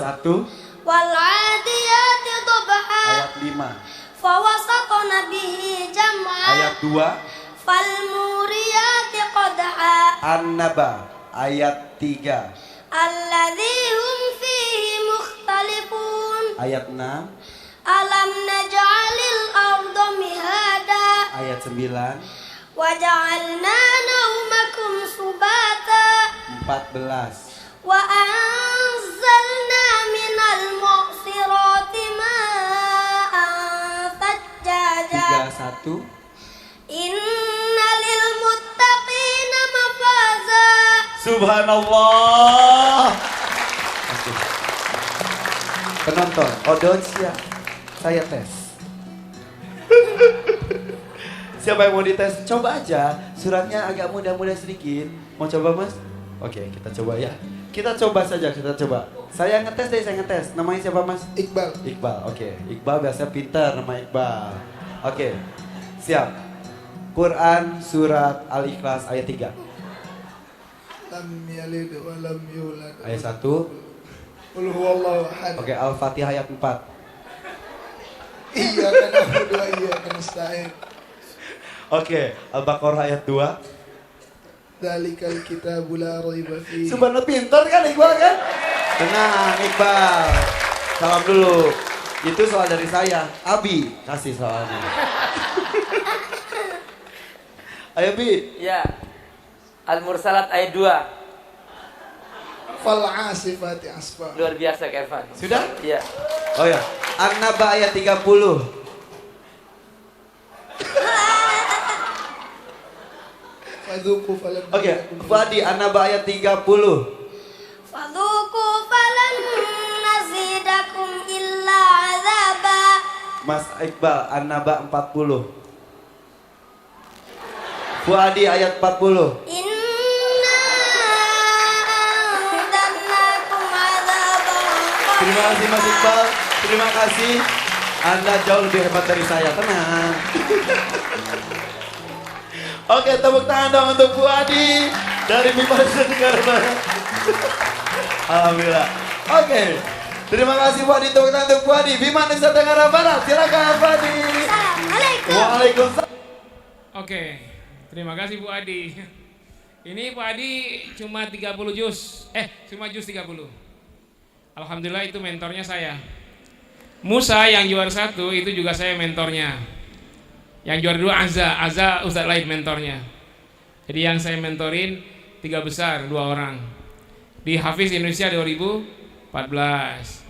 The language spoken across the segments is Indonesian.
1. Wal 'adiyati dhabha. Ayat 5. Fawasatna bihi jam'a. Ayat 2. Fal muriyati qadha. An-Naba. Ayat 3. Alladzi hum fihi mukhtalifun. Ayat 6. Alam naj'alil arda mihada. Ayat 9. Wa ja'alna naumakum subata. 14. Wa anzalna minal mu'sirati ma'an thajjaja. 31. Inna lil muttaqina mafaza. Subhanallah. Oke. Penonton, audiens ya. Saya tes. Siapa yang mau dites? Coba aja. Suratnya agak mudah-mudah sedikit. Mau coba, Mas? Oke, kita coba ya. Kita coba saja, kita coba. Saya ngetes deh, saya ngetes. Namanya siapa, Mas? Iqbal. Iqbal, oke. Iqbal biasa pintar, nama Iqbal. Oke, siap. Quran surat Al-Ikhlas ayat 3. Lam yalid wa lam yulad. Ayat 1. Qul huwallahu ahad. Oke, Al-Fatihah ayat 4. Iyyaka na'budu wa iyyaka nasta'in. Oke, Al-Baqarah ayat 2. Dzalikal kitabu la raiba fihi. Subhanallah, pintar kan Iqbal kan? Tenang Iqbal. Salam dulu. Itu soal dari saya. Abi, kasih soalnya. Ayo Bi. Ya. Al-Mursalat ayat 2. Fal 'asifati asfa. Luar biasa Kevin. Sudah? Iya. Oh ya. An-Naba ayat 30. Fadzuqu falam. Oke, Fadi An-Naba ayat 30. Fadhuku falan nazidakum illa azaba. Mas Iqbal An-Naba 40. Fuadi ayat 40. Inna anzalnakum azaban. Terima kasih Mas Iqbal. Terima kasih. Anda jauh lebih hebat dari saya. Tenang. Oke, tepuk tangan dong untuk Fuadi dari Bima Nusa Tenggara Barat. Alhamdulillah. Oke. Terima kasih Fuadi, tepuk tangan untuk Fuadi Bima Nusa Tenggara Barat. Silakan Fuadi. Assalamualaikum. Waalaikumsalam. Oke, terima kasih Bu Adi. Ini Bu Adi cuma 30 juz. Cuma juz 30. Alhamdulillah itu mentornya saya. Musa yang juara 1 itu juga saya mentornya. Yang juara 2 Azza Ustadz lain mentornya. Jadi yang saya mentorin 3 besar, 2 orang. Di Hafiz Indonesia 2014.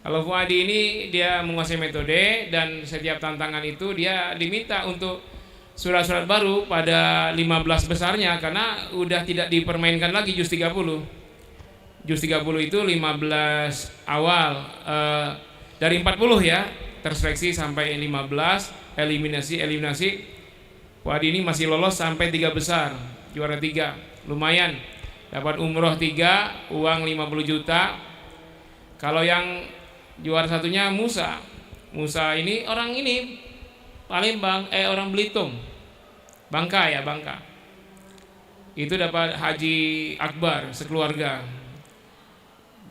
Kalau Fuadi ini dia menguasai metode dan setiap tantangan itu dia diminta untuk surat-surat baru pada 15 besarnya karena udah tidak dipermainkan lagi juz 30. Juz 30 itu 15 awal dari 40 ya, terseleksi sampai 15, eliminasi. Fuadi ini masih lolos sampai 3 besar, juara 3. Lumayan. Dapat umroh 3, uang 50 juta. Kalau yang juara satunya Musa. Musa ini orang ini Palembang, orang Belitung. Bangka. Itu dapat haji akbar sekeluarga.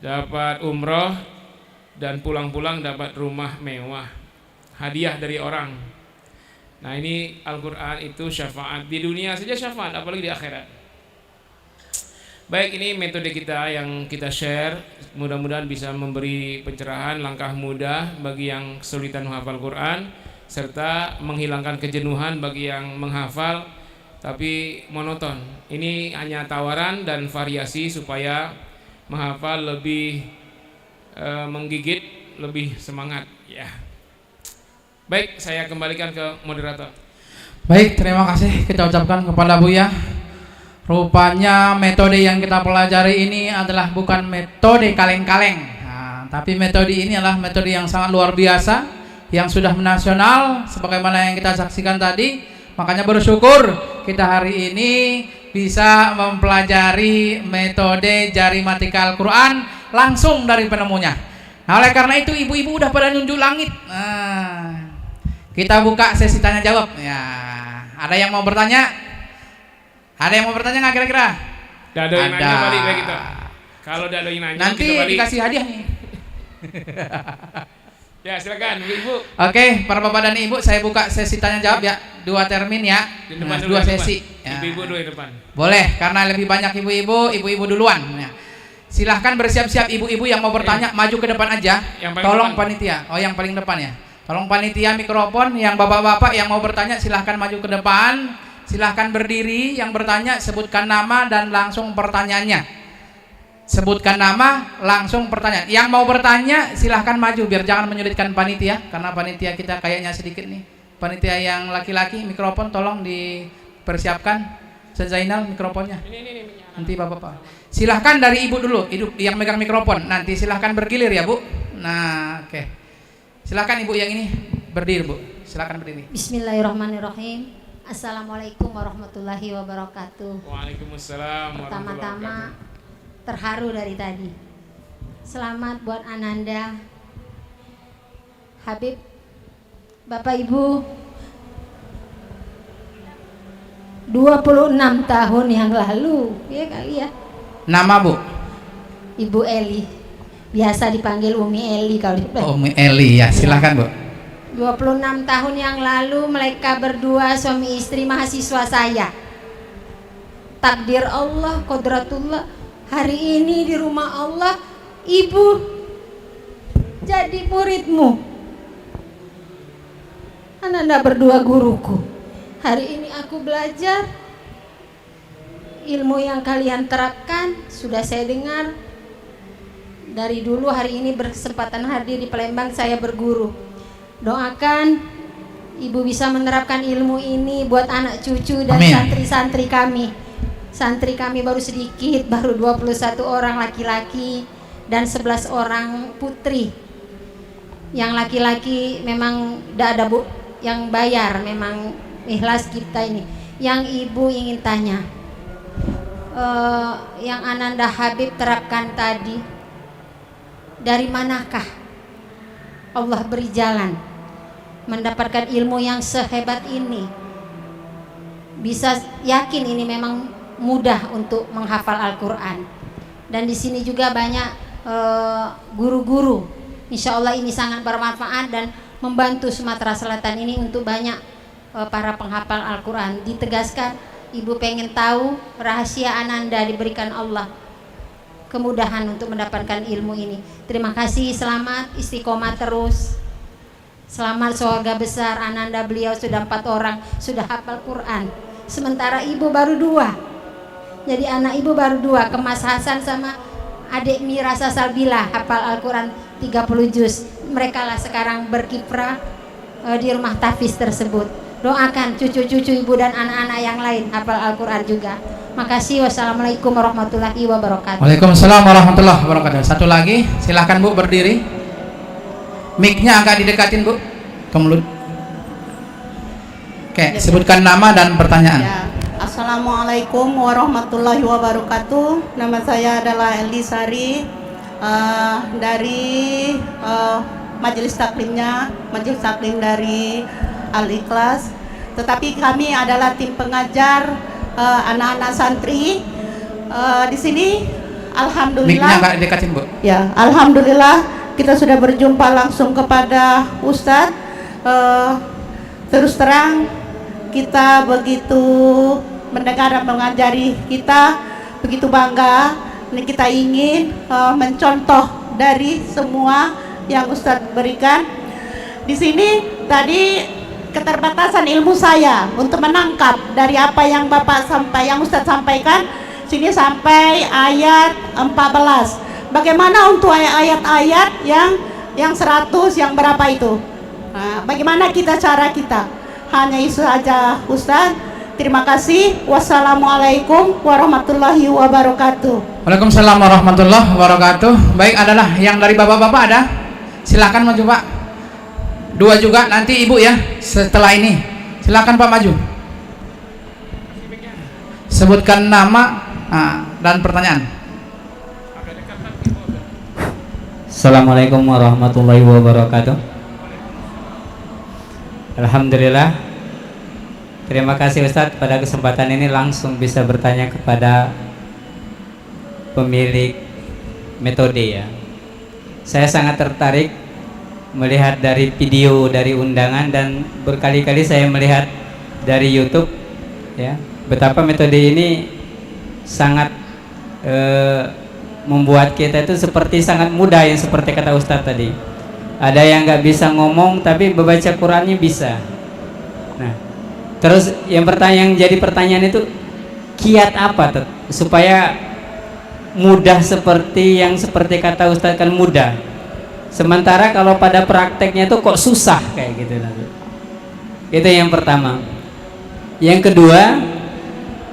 Dapat umroh dan pulang-pulang dapat rumah mewah. Hadiah dari orang. Nah, ini Al-Qur'an itu syafaat di dunia saja syafaat, apalagi di akhirat. Baik, ini metode kita yang kita share. Mudah-mudahan bisa memberi pencerahan, langkah mudah bagi yang kesulitan menghafal Quran, serta menghilangkan kejenuhan bagi yang menghafal tapi monoton. Ini hanya tawaran dan variasi supaya menghafal lebih menggigit, lebih semangat ya. Baik, saya kembalikan ke moderator. Baik, terima kasih kita ucapkan kepada Buya. Rupanya metode yang kita pelajari ini adalah bukan metode kaleng-kaleng, tapi metode ini adalah metode yang sangat luar biasa, yang sudah menasional sebagaimana yang kita saksikan tadi. Makanya bersyukur kita hari ini bisa mempelajari metode jari matika Al-Quran langsung dari penemunya. Nah, oleh karena itu ibu-ibu udah pada nunjuk langit. Kita buka sesi tanya jawab ya. Ada yang mau bertanya? Ada yang mau bertanya nggak kira-kira? Dadoin nanya balik kayak gitu. Kalau dadoin nanya nanti kita balik. dikasih hadiah nih. Ya silakan ibu. Oke, para bapak dan ibu, saya buka sesi tanya jawab ya, 2 termin ya, Di depan nah, dulu, 2 di sesi. depan. Ya. Ibu-ibu dulu di depan. Boleh, karena lebih banyak ibu-ibu duluan. Ya. Silahkan bersiap-siap ibu-ibu yang mau bertanya, maju ke depan aja. Yang paling Tolong depan. panitia. Oh, yang paling depan ya. Tolong panitia mikrofon, yang bapak-bapak yang mau bertanya silahkan maju ke depan. Silahkan berdiri, yang bertanya sebutkan nama dan langsung pertanyaannya. Sebutkan nama, langsung pertanyaan. Yang mau bertanya silahkan maju biar jangan menyulitkan panitia, karena panitia kita kayaknya sedikit nih. Panitia yang laki-laki mikrofon tolong dipersiapkan. Zainal mikrofonnya. Ini. Nanti bapak-bapak. Silahkan dari ibu dulu, ibu yang megang mikrofon. Nanti silahkan bergilir ya bu. Nah, oke. Silahkan ibu yang ini berdiri bu. Silahkan berdiri. Bismillahirrahmanirrahim. Assalamualaikum warahmatullahi wabarakatuh. Waalaikumsalam. Pertama-tama terharu dari tadi. Selamat buat Ananda, Habib, Bapak Ibu. 26 tahun yang lalu, ya kali ya. Nama bu? Ibu Eli. Biasa dipanggil Umi Eli kalau di Umi Eli ya. Silahkan bu. 26 tahun yang lalu mereka berdua suami istri mahasiswa saya. Takdir Allah, kodratullah. Hari ini di rumah Allah, ibu jadi muridmu. Ananda berdua guruku. Hari ini aku belajar ilmu yang kalian terapkan. Sudah saya dengar dari dulu, hari ini berkesempatan hadir di Palembang, saya berguru. Doakan ibu bisa menerapkan ilmu ini buat anak cucu dan Amin. santri-santri kami. Santri kami baru sedikit, baru 21 orang laki-laki dan 11 orang putri. Yang laki-laki memang tidak ada bu yang bayar, memang ikhlas kita ini. Yang ibu ingin tanya, yang Ananda Habib terapkan tadi, dari manakah Allah beri jalan mendapatkan ilmu yang sehebat ini? Bisa yakin ini memang mudah untuk menghafal Al-Quran. Dan di sini juga banyak guru-guru. Insya Allah ini sangat bermanfaat dan membantu Sumatera Selatan ini untuk banyak para penghafal Al-Quran. Ditegaskan, ibu pengen tahu rahasia Ananda diberikan Allah kemudahan untuk mendapatkan ilmu ini. Terima kasih, selamat istiqomah terus. Selamat surga besar. Ananda beliau sudah 4 orang sudah hafal Quran, sementara ibu baru 2. Jadi anak ibu baru 2, Kemas Hasan sama adik Mira Sasalbila hafal Al-Quran 30 juz. Mereka lah sekarang berkiprah di rumah tahfiz tersebut. Doakan cucu-cucu ibu dan anak-anak yang lain hafal Al-Quran juga. Makasih. Wassalamualaikum warahmatullahi wabarakatuh. Waalaikumsalam warahmatullahi wabarakatuh. Satu lagi, silahkan bu berdiri. Mic-nya agak didekatin bu ke mulut. Oke, sebutkan nama dan pertanyaan. Ya. Assalamualaikum warahmatullahi wabarakatuh. Nama saya adalah Eli Sari dari Majelis Taklim dari Al-Ikhlas. Tetapi kami adalah tim pengajar anak-anak santri di sini. Alhamdulillah. Mic-nya agak didekatin bu. Ya, alhamdulillah kita sudah berjumpa langsung kepada Ustadz. Terus terang kita begitu mendengar dan mengajari kita begitu bangga. Ini kita ingin mencontoh dari semua yang Ustadz berikan. Di sini tadi keterbatasan ilmu saya untuk menangkap dari apa yang yang Ustadz sampaikan. Sini sampai ayat 14. Bagaimana untuk ayat-ayat yang 100 yang berapa itu? Nah, bagaimana cara kita? Hanya itu saja Ustaz. Terima kasih. Wassalamualaikum warahmatullahi wabarakatuh. Waalaikumsalam warahmatullahi wabarakatuh. Baik, adalah yang dari bapak-bapak ada. Silakan maju pak. 2 juga nanti ibu ya setelah ini. Silakan pak maju. Sebutkan nama dan pertanyaan. Assalamualaikum warahmatullahi wabarakatuh. Alhamdulillah. Terima kasih Ustadz, pada kesempatan ini langsung bisa bertanya kepada pemilik metode ya. saya sangat tertarik melihat dari video, dari undangan, dan berkali-kali saya melihat dari YouTube, ya, betapa metode ini sangat membuat kita itu seperti sangat mudah, yang seperti kata Ustadz tadi. Ada yang nggak bisa ngomong tapi membaca Qurannya bisa. Nah, terus yang jadi pertanyaan itu, kiat apa supaya mudah seperti yang seperti kata Ustadz kan mudah. Sementara kalau pada prakteknya itu kok susah kayak gitu nanti. Itu yang pertama. Yang kedua,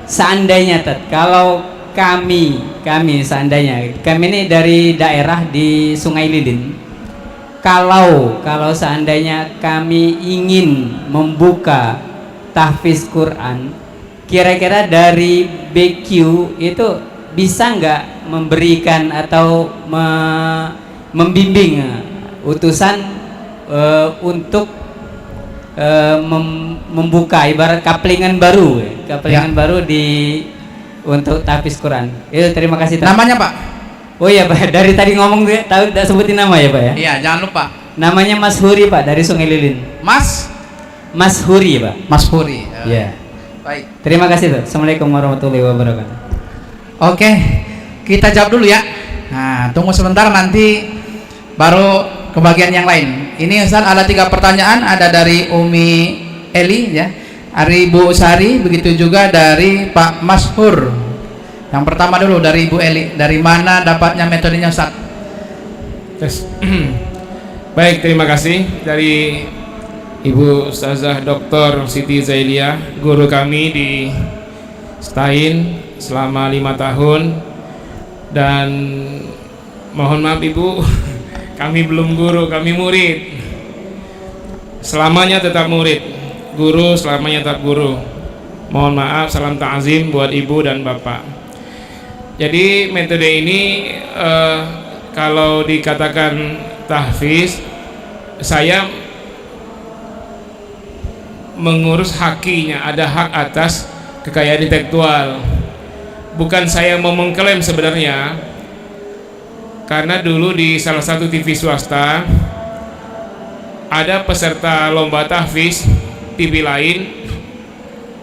seandainya kalau kami seandainya kami ini dari daerah di Sungai Lilin, kalau seandainya kami ingin membuka tahfiz Quran, kira-kira dari BQ itu bisa nggak memberikan atau membimbing utusan untuk membuka ibarat kaplingan baru baru untuk tahfiz Quran. Itu terima kasih. Namanya Pak? Oh iya Pak, dari tadi ngomong tahu tidak sebutin nama ya Pak ya? Iya, jangan lupa. Namanya Mas Huri Pak, dari Sungai Lilin. Mas Huri Pak. Mas Huri. Ya. Baik. Terima kasih Pak. Assalamualaikum warahmatullahi wabarakatuh. Oke, kita jawab dulu ya. Nah, tunggu sebentar, nanti baru ke bagian yang lain. Ini Ustaz ada 3 pertanyaan, ada dari Umi Eli ya, dari Bu Sari, begitu juga dari Pak Mashur. Yang pertama dulu dari Ibu Eli, dari mana dapatnya metodenya Ustaz? Yes. Baik, terima kasih dari Ibu Ustazah Dr. Siti Zailia, guru kami di Stain selama 5 tahun. Dan mohon maaf Ibu, kami belum guru, kami murid. Selamanya tetap murid, guru selamanya tetap guru. Mohon maaf, salam ta'zim buat Ibu dan Bapak. Jadi metode ini kalau dikatakan tahfiz, saya mengurus hakinya, ada hak atas kekayaan intelektual. Bukan saya mau mengklaim sebenarnya, karena dulu di salah satu TV swasta ada peserta lomba tahfiz TV lain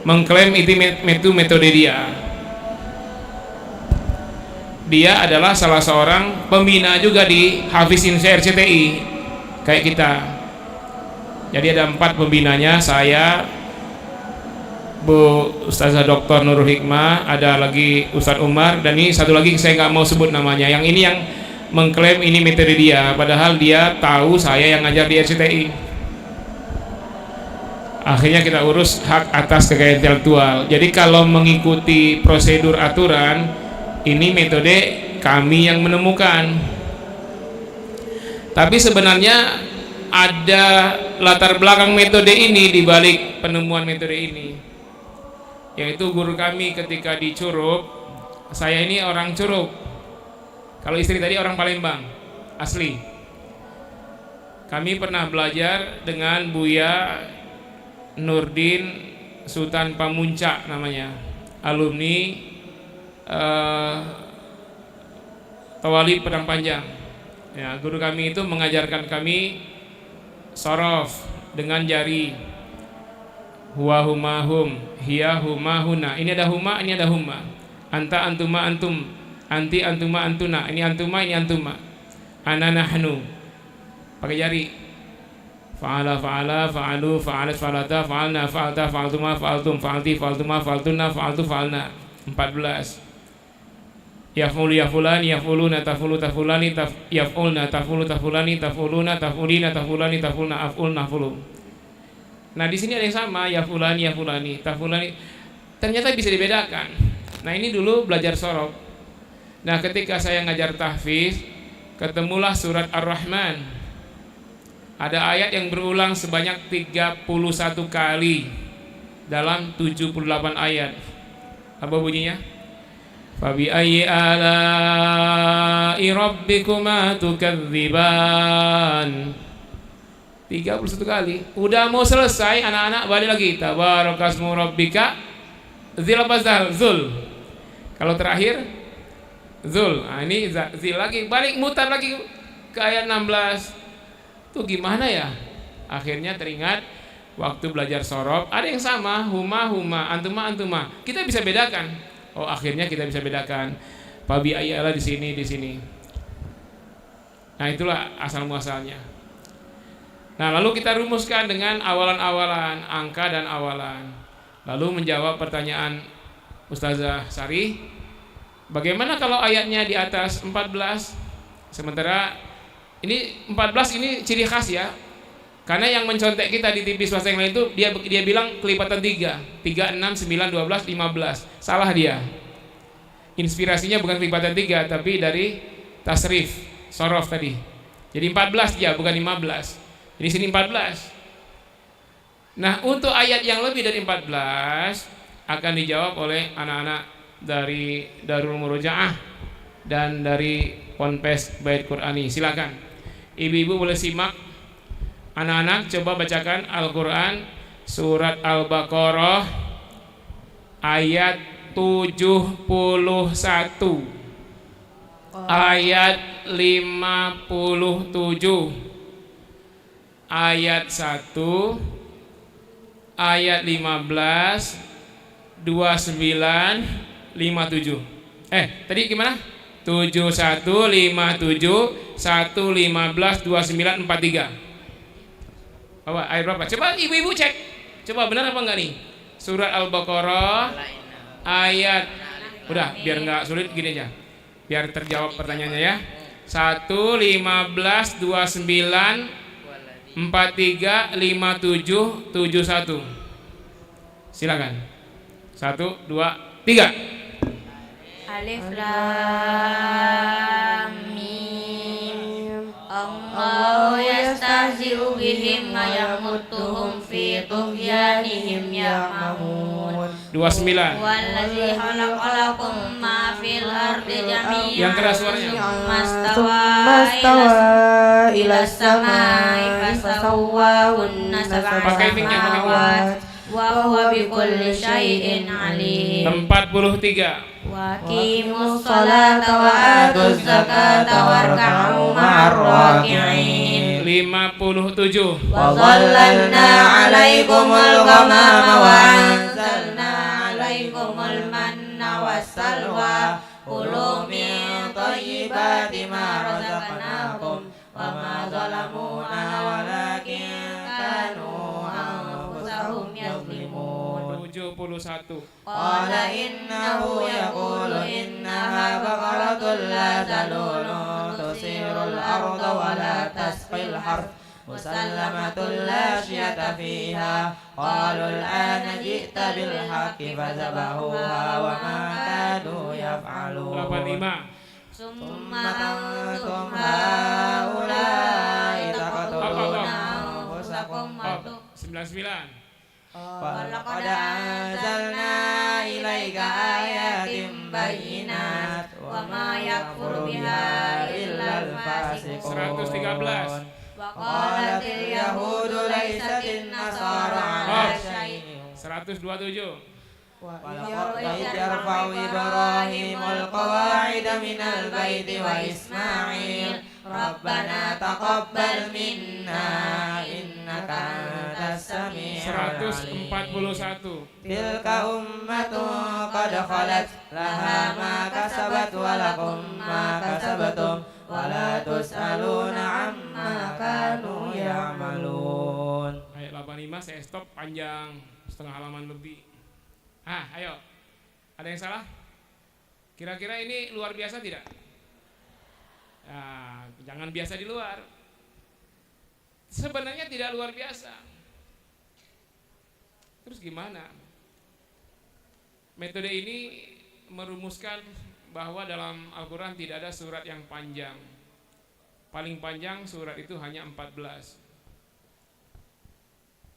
mengklaim itu metode dia. Dia adalah salah seorang pembina juga di Hafiz Indonesia RCTI kayak kita. Jadi ada 4 pembinanya, saya, Bu Ustazah Dr. Nurul Hikmah, ada lagi Ustadz Umar, dan ini satu lagi saya nggak mau sebut namanya. Yang ini yang mengklaim ini metode dia, padahal dia tahu saya yang ngajar di RCTI. Akhirnya kita urus hak atas kekayaan intelektual. Jadi kalau mengikuti prosedur aturan, ini metode kami yang menemukan. Tapi sebenarnya ada latar belakang metode ini, di balik penemuan metode ini, yaitu guru kami ketika di Curup. Saya ini orang Curup, kalau istri tadi orang Palembang asli. Kami pernah belajar dengan Buya Nurdin Sultan Pamuncak namanya, alumni Tawalib Padang Panjang. Ya, guru kami itu mengajarkan kami sorof dengan jari. Huwa huma hum, hiya huma huna. Ini ada huma, ini ada huma. Anta antuma antum, anti antuma antuna. Ini antuma, ini antuma. Ana nahnu. Pakai jari. Fa'ala fa'ala fa'alu fa'alat fa'alata fa'alna fa'alta fa'altuma fa'altum fa'alti fa'altuma fa'altuna fa'altu fa'alna. 14. Yaf'ul yaf'ulan yaf'uluna taf'ulu taf'ulani yaf'ulna taf'ulu taf'ulani taf'uluna taf'ulina taf'ulani taf'ulna af'ul naf'ulu. Nah, di sini ada yang sama, yaf'ulani yaf'ulani taf'ulani. Ternyata bisa dibedakan. Nah, ini dulu belajar sorof. Nah, ketika saya ngajar tahfiz, ketemulah surat Ar-Rahman. Ada ayat yang berulang sebanyak 31 kali dalam 78 ayat. Apa bunyinya? Fabi ayyi ala'i rabbikuma tukadziban. 31 kali. Udah mau selesai, anak-anak balik lagi. Tabarakasmu rabbika dzil bazal zul. Kalau terakhir zul. Nah, ini zil lagi, balik mutar lagi. ke ayat 16. Tuh gimana ya? Akhirnya teringat waktu belajar sorof ada yang sama, huma antuma. Kita bisa bedakan. Oh, akhirnya kita bisa bedakan. Fabi ayala di sini. Nah, itulah asal muasalnya. Nah, lalu kita rumuskan dengan awalan-awalan, angka dan awalan. Lalu menjawab pertanyaan Ustazah Sari, bagaimana kalau ayatnya di atas 14? Sementara ini 14 ini ciri khas ya. Karena yang mencontek kita di TV swasta yang lain itu dia bilang kelipatan 3, 6, 9, 12, 15. Salah dia. Inspirasinya bukan kelipatan 3 tapi dari tasrif, sorof tadi. Jadi 14 dia, bukan 15. Di sini 14. Nah, untuk ayat yang lebih dari 14 akan dijawab oleh anak-anak dari Darul Murojaah dan dari Ponpes Bait Qur'ani. Silakan. Ibu-ibu boleh simak. Anak-anak coba bacakan Al-Qur'an surat Al-Baqarah ayat 71. Ayat 57. Ayat 1, ayat 15, 29, 57. Tadi gimana? 71, 57, 1, 15, 29, 43. Ayat berapa? Coba ibu-ibu cek. Coba benar apa enggak nih? Surat Al-Baqarah ayat, udah biar enggak sulit gini aja. Biar terjawab pertanyaannya ya. 1, 15, 29, 43, 57, 71. Silakan. 1, 2, 3. Alif Lam Mim. Allahu yastahzi'u bihim wa yamuttuhum fi tughyanihim ya'mamun. 29. Wallazi khalaqalakum ma fil ardi jami'an. Yang keras suaranya. Mastawa ila samai fasawwahunna sab'a samawat wa huwa bikulli syai'in alim. 43. Wa aqimus salata wa atuz zakata warka'u ma'ar raki'in. 57. Wa dhallalna 'alaikumul ghamama wa anzalna 'alaikumul manna wassalwa kulu min thayyibati ma razaqnakum wa ma zalamuna walakin kanu anfusahum yazlimun. 71. Qala innahu yaqulu innaha baqaratun la zalulun tusirul arda wa la tasqil harth musallamatun la syiyata fiha qalu al-ana ji'ta bil haqqi fazabahuha wa ma kadu yaf'alun. 85. Summa antum haulai taqtuluna anfusakum wa 99. walaqad anzalna ilaika ayatin bayyinat wa ma yakfuru biha illal fasiqun. 113. Wa qalatil yahudu laysatin nasara ala syai'in. 127. وإذ يرفع إبراهيم القواعد من البيت وإسماعيل ربنا تقبل منا إنك أنت السميع العليم. 141. تلك أمة قد خلت لها ما كسبت ولكم ما كسبتم ولا تسألون عما كانوا يعملون. Ayat 85 saya stop, panjang setengah halaman lebih. Ayo. Ada yang salah? Kira-kira ini luar biasa tidak? Jangan biasa di luar. Sebenarnya tidak luar biasa. Terus gimana? Metode ini merumuskan bahwa dalam Al-Quran tidak ada surat yang panjang. Paling panjang surat itu hanya 14.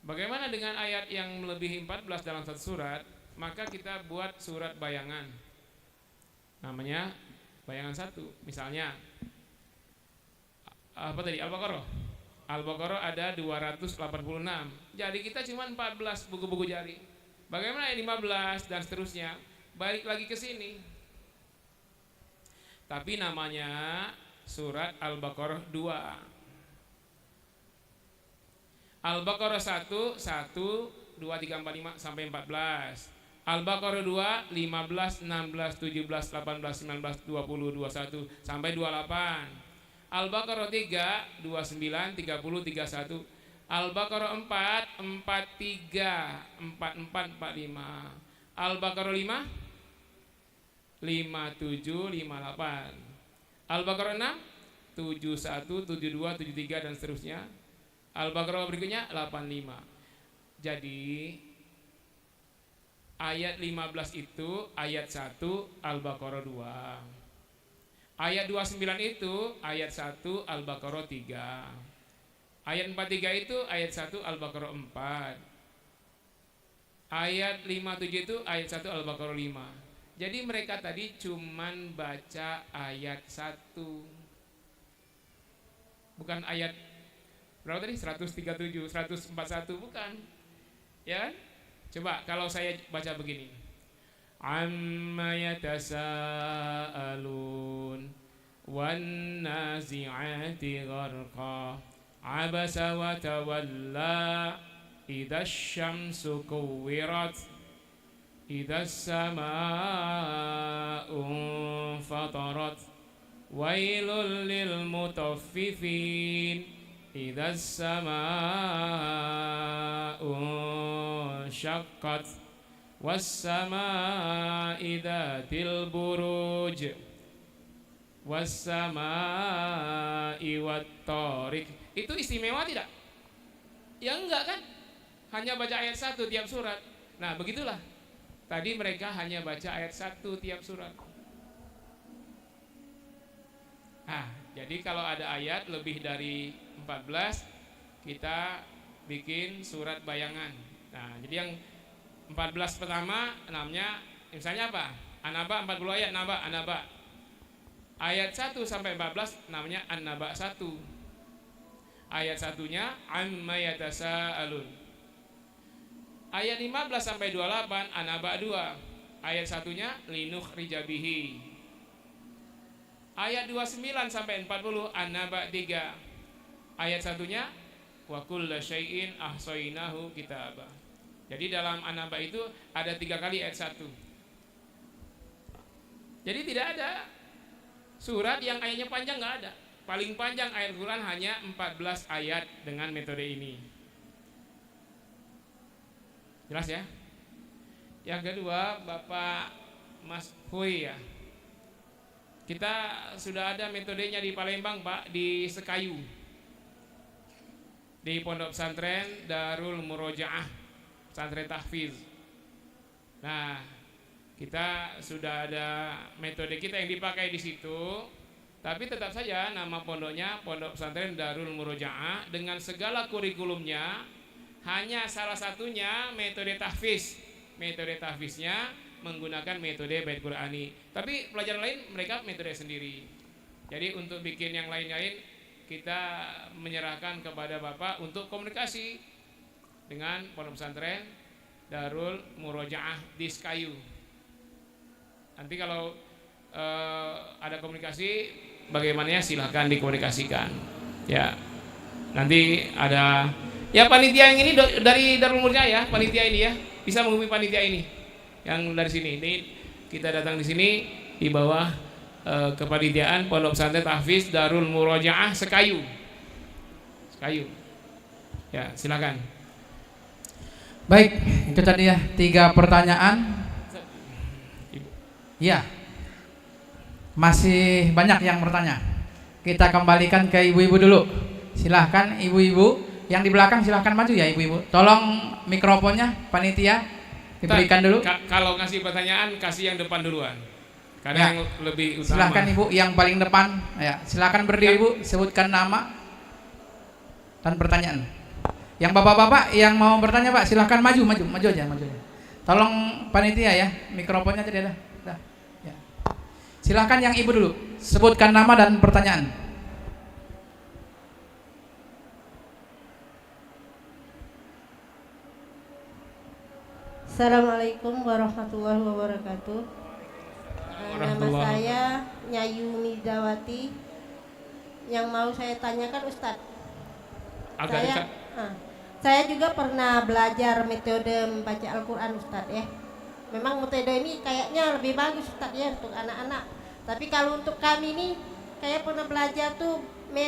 Bagaimana dengan ayat yang melebihi 14 dalam satu surat? Maka kita buat surat bayangan. Namanya bayangan 1. Misalnya apa tadi? Al-Baqarah. Al-Baqarah ada 286. Jadi kita cuma 14 buku-buku jari. Bagaimana yang 15 dan seterusnya? Balik lagi ke sini. Tapi namanya surat Al-Baqarah 2. Al-Baqarah 1, 1, 2, 3, 4, 5 sampai 14. Al-Baqarah 2, 15, 16, 17, 18, 19, 20, 21 sampai 28. Al-Baqarah 3, 29, 30, 31. Al-Baqarah 4, 43, 44, 45. Al-Baqarah 5, 57, 58. Al-Baqarah 6, 71, 72, 73 dan seterusnya. Al-Baqarah berikutnya 85. Jadi ayat 15 itu ayat 1 Al-Baqarah 2. Ayat 29 itu ayat 1 Al-Baqarah 3. Ayat 43 itu ayat 1 Al-Baqarah 4. Ayat 57 itu ayat 1 Al-Baqarah 5. Jadi mereka tadi cuman baca ayat 1. Bukan ayat berapa tadi? 137, 141 bukan. Ya? Coba kalau saya baca begini. Amma yatasaalun wan nazi'ati gharqa abasa wa tawalla idza syamsu kuwirat idza samaa'u fatarat wailul lil mutaffifin idza samaa'u syaqqat was samaa'i dzatil buruj was samaa'i wat thariq. Itu istimewa tidak? Ya enggak kan? Hanya baca ayat 1 tiap surat. Nah begitulah. Tadi mereka hanya baca ayat 1 tiap surat. Nah, jadi kalau ada ayat lebih dari 14, kita bikin surat bayangan. Nah, jadi yang 14 pertama namanya misalnya apa? An-Naba 40 ayat, An-Naba. Ayat 1 sampai 14 namanya An-Naba 1. Ayat satunya Amma yatasaalun. Ayat 15 sampai 28 An-Naba 2. Ayat satunya linukhrija bihi. Ayat 29 sampai 40 An-Naba 3. Ayat satunya wa kullu syai'in ahsainahu kitaba. Jadi dalam An-Naba itu ada 3 kali ayat 1. Jadi tidak ada surat yang ayatnya panjang, nggak ada. Paling panjang ayat Quran hanya 14 ayat dengan metode ini. Jelas ya? Yang kedua, Bapak Mas Hui ya. Kita sudah ada metodenya di Palembang, Pak, di Sekayu. Di Pondok Pesantren Darul Murojaah, pesantren tahfiz. Nah, kita sudah ada metode kita yang dipakai di situ. Tapi tetap saja nama pondoknya Pondok Pesantren Darul Murojaah dengan segala kurikulumnya. Hanya salah satunya metode tahfiz. Metode tahfiznya menggunakan metode Bait Qur'ani. Tapi pelajaran lain mereka metode sendiri. Jadi untuk bikin yang lain-lain kita menyerahkan kepada Bapak untuk komunikasi dengan Pondok Pesantren Darul Murojaah di Sekayu. Nanti kalau ada komunikasi bagaimana silahkan dikomunikasikan. Ya, nanti ada ya panitia yang ini dari Darul Murojaah ya, panitia ini ya bisa menghubungi panitia ini yang dari sini. Ini kita datang di sini di bawah kepanitiaan Pondok Pesantren Tahfiz Darul Murojaah Sekayu. Sekayu. Ya, silakan. Baik, itu tadi ya 3 pertanyaan. Ya, masih banyak yang bertanya. Kita kembalikan ke ibu-ibu dulu. Silahkan ibu-ibu yang di belakang, silahkan maju ya ibu-ibu. Tolong mikrofonnya panitia diberikan dulu. Kalau ngasih pertanyaan kasih yang depan duluan. Karena yang lebih utama. Silahkan ibu yang paling depan. Ya, silahkan berdiri ibu, sebutkan nama dan pertanyaan. Yang bapak-bapak yang mau bertanya Pak, silahkan maju aja. Tolong panitia ya, mikrofonnya tadi ada. Ya. Silahkan yang ibu dulu, sebutkan nama dan pertanyaan. Assalamualaikum warahmatullahi wabarakatuh. Nama saya Nyayu Midawati yang mau saya tanyakan Ustadz. Agak Saya, dekat. saya juga pernah belajar metode membaca Al-Quran Ustadz ya. Memang metode ini kayaknya lebih bagus Ustadz ya untuk anak-anak. Tapi kalau untuk kami ini, kayak pernah belajar tuh